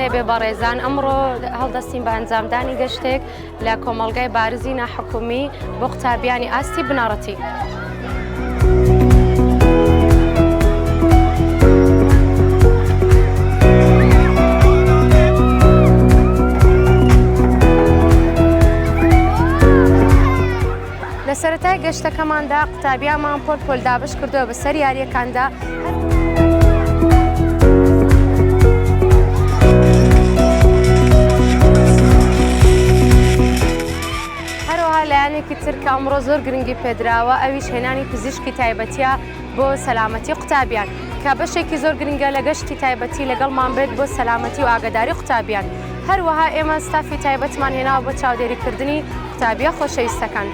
لێبێ بەڕێزان ئەمڕۆ هەڵدەستین بە ئەنجامدانی گەشتێک لە کۆمەڵگەی بارزی ناحکومی بۆ قوتابیانی ئاستی بنەڕەتی. لە سەرەتای گەشتەکەماندا قوتابیانمان پۆل دابش کردووە بەسەر یاریەکاندا. هەروەها لایەنێکی تر کە ئەمڕۆ زۆر گرنگی پێدراوە ئەویش هێنانی پزیشکی تایبەتیە بۆ سەلامەتی قوتابیان کە بەشێکی زۆر گرنگە لە گەشتی تایبەتی لەگەڵمان بێت بۆ سەلامەتی و ئاگاداری قوتابیان. هەروەها ئێمە ستافی تایبەتمان هێناوە بۆ چاودێریکردنی قوتابیە خۆشەویستەکان.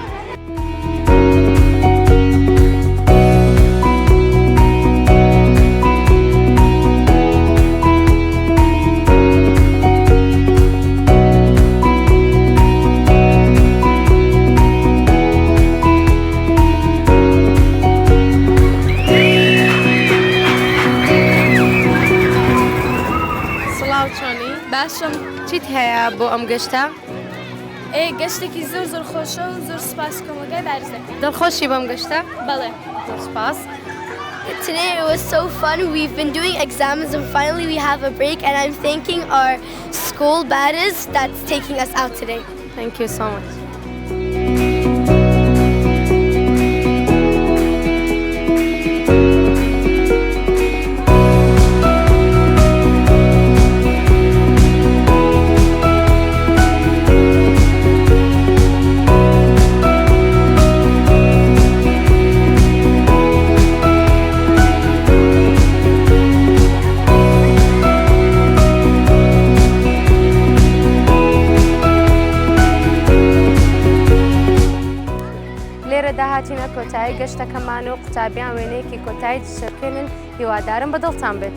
باشم. چیت هەیە بۆ ئەم گەشتە؟ گەشتێکی زۆر خۆشە و زۆر سوپاس کۆمەلگای بارزەکە. دڵخۆشی بەم گەشتە؟ بەڵێ. زۆر سوپاس. Today it was so fun. We've been doing exams and finally we have a break, and I'm thanking our school Bariz that's taking us out today. Thank you so much. لێرە داهاتینە کۆتایی گەشتەکەمان و قوتابیان وێنەیەکی کۆتایی دژەکەنن هیوادارم بەدڵتان بێت.